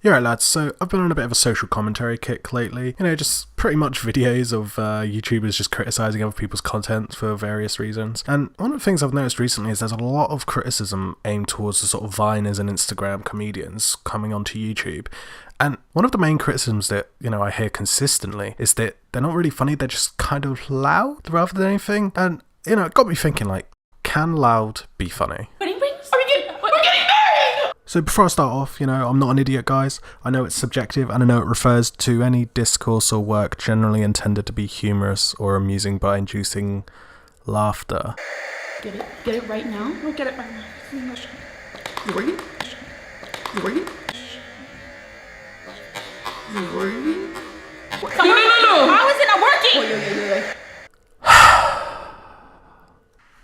Yeah, right, lads, so I've been on a bit of a social commentary kick lately. You know, just pretty much videos of YouTubers just criticising other people's content for various reasons. And one of the things I've noticed recently is there's a lot of criticism aimed towards the sort of Viners and Instagram comedians coming onto YouTube. And one of the main criticisms that, you know, I hear consistently is that they're not really funny, they're just kind of loud rather than anything. And, you know, it got me thinking, like, can loud be funny? So before I start off, you know, I'm not an idiot, guys. I know it's subjective and I know it refers to any discourse or work generally intended to be humorous or amusing by inducing laughter. Get it? Get it right now? No, get it right now. You working? You working? You working? No. How is it not working?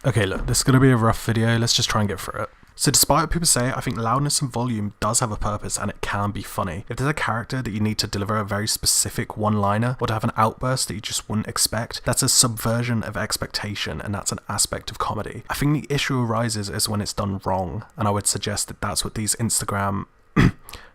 Okay, look, this is going to be a rough video. Let's just try and get through it. So despite what people say, I think loudness and volume does have a purpose and it can be funny. If there's a character that you need to deliver a very specific one-liner or to have an outburst that you just wouldn't expect, that's a subversion of expectation and that's an aspect of comedy. I think the issue arises is when it's done wrong, and I would suggest that that's what these Instagram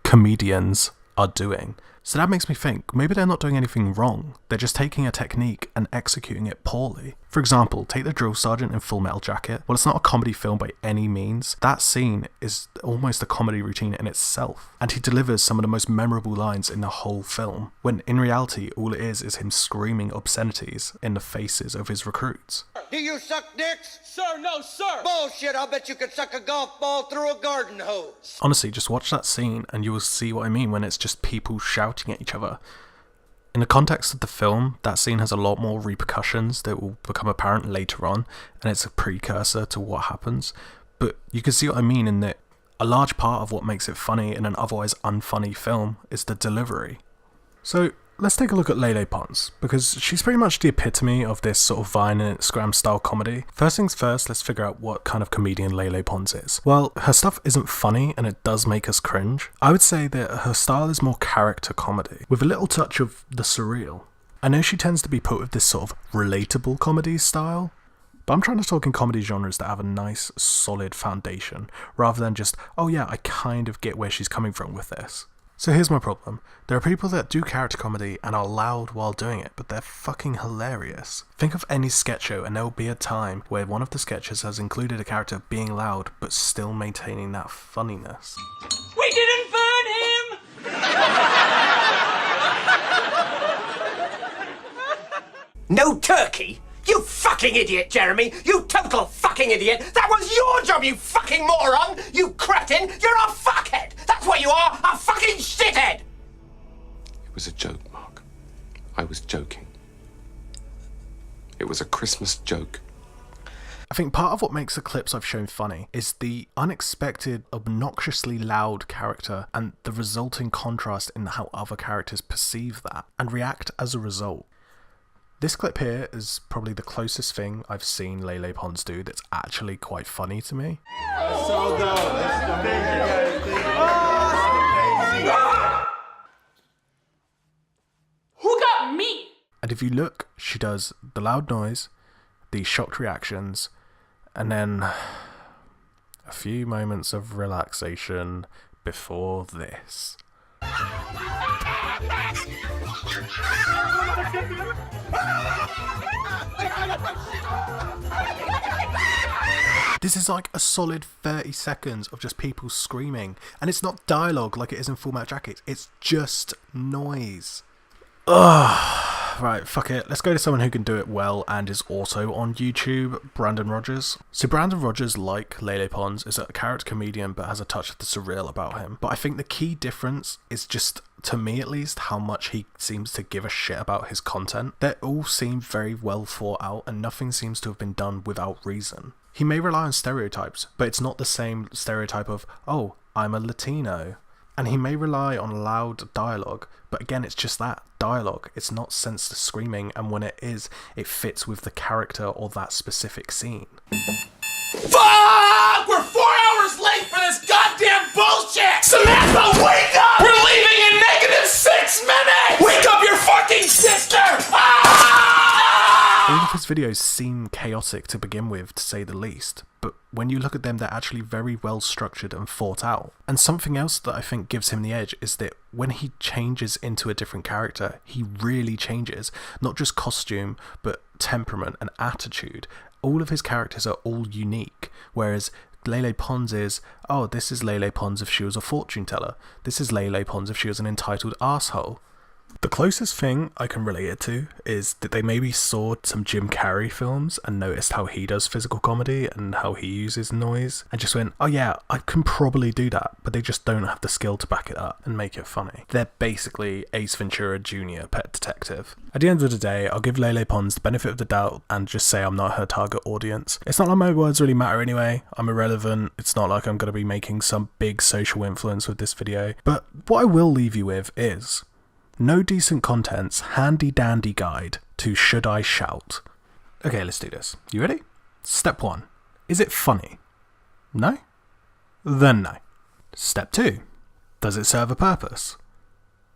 comedians are doing. So that makes me think, maybe they're not doing anything wrong, they're just taking a technique and executing it poorly. For example, take the drill sergeant in Full Metal Jacket. Well, it's not a comedy film by any means. That scene is almost a comedy routine in itself, and he delivers some of the most memorable lines in the whole film, when in reality all it is him screaming obscenities in the faces of his recruits. Do you suck dicks? Sir, no, sir! Bullshit, I'll bet you could suck a golf ball through a garden hose. Honestly, just watch that scene and you will see what I mean when it's just people shouting at each other. In the context of the film, that scene has a lot more repercussions that will become apparent later on, and it's a precursor to what happens. But you can see what I mean in that a large part of what makes it funny in an otherwise unfunny film is the delivery. So let's take a look at Lele Pons, because she's pretty much the epitome of this sort of Vine and Instagram style comedy. First things first, let's figure out what kind of comedian Lele Pons is. Well, her stuff isn't funny and it does make us cringe. I would say that her style is more character comedy, with a little touch of the surreal. I know she tends to be put with this sort of relatable comedy style, but I'm trying to talk in comedy genres that have a nice, solid foundation, rather than just, oh yeah, I kind of get where she's coming from with this. So here's my problem. There are people that do character comedy and are loud while doing it, but they're fucking hilarious. Think of any sketch show and there will be a time where one of the sketches has included a character being loud but still maintaining that funniness. We didn't burn him! No turkey? You fucking idiot, Jeremy! You total fucking idiot! That was your job, you fucking moron! You cretin! You're a fuckhead! That's what you are! A fucking shithead! It was a joke, Mark. I was joking. It was a Christmas joke. I think part of what makes the clips I've shown funny is the unexpected, obnoxiously loud character and the resulting contrast in how other characters perceive that and react as a result. This clip here is probably the closest thing I've seen Lele Pons do that's actually quite funny to me. So dope. That's amazing, guys. Who got me? And if you look, she does the loud noise, the shocked reactions, and then a few moments of relaxation before this. This is like a solid 30 seconds of just people screaming, and it's not dialogue like it is in Full Metal Jacket, it's just noise. Ugh. Right, fuck it. Let's go to someone who can do it well and is also on YouTube, Brandon Rogers. So Brandon Rogers, like Lele Pons, is a character comedian but has a touch of the surreal about him. But I think the key difference is just, to me at least, how much he seems to give a shit about his content. They all seem very well thought out and nothing seems to have been done without reason. He may rely on stereotypes, but it's not the same stereotype of, oh, I'm a Latino. And he may rely on loud dialogue, but again, it's just that, dialogue. It's not senseless screaming, and when it is, it fits with the character or that specific scene. Fuck! We're 4 hours late for this goddamn bullshit! Samantha, wake up! We're leaving in -6 minutes! Wake up your fucking sister! Ah! All of his videos seem chaotic to begin with, to say the least, but when you look at them, they're actually very well structured and thought out. And something else that I think gives him the edge is that when he changes into a different character, he really changes. Not just costume, but temperament and attitude. All of his characters are all unique, whereas Lele Pons is, oh, this is Lele Pons if she was a fortune teller. This is Lele Pons if she was an entitled arsehole. The closest thing I can relate it to is that they maybe saw some Jim Carrey films and noticed how he does physical comedy and how he uses noise and just went, oh yeah, I can probably do that, but they just don't have the skill to back it up and make it funny. They're basically Ace Ventura Jr. Pet Detective. At the end of the day, I'll give Lele Pons the benefit of the doubt and just say I'm not her target audience. It's not like my words really matter anyway. I'm irrelevant. It's not like I'm going to be making some big social influence with this video. But what I will leave you with is No Decent Content's handy dandy guide to Should I Shout? Okay, let's do this. You ready? Step 1. Is it funny? No? Then no. Step 2. Does it serve a purpose?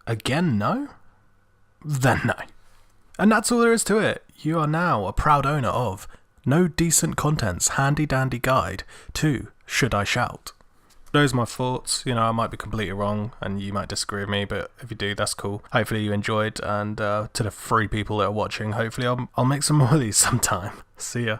Again, no? Then no. And that's all there is to it. You are now a proud owner of No Decent Content's handy dandy guide to Should I Shout? Those are my thoughts. You know, I might be completely wrong and you might disagree with me, but if you do, that's cool. Hopefully you enjoyed, and to the 3 people that are watching, hopefully I'll make some more of these sometime. See ya.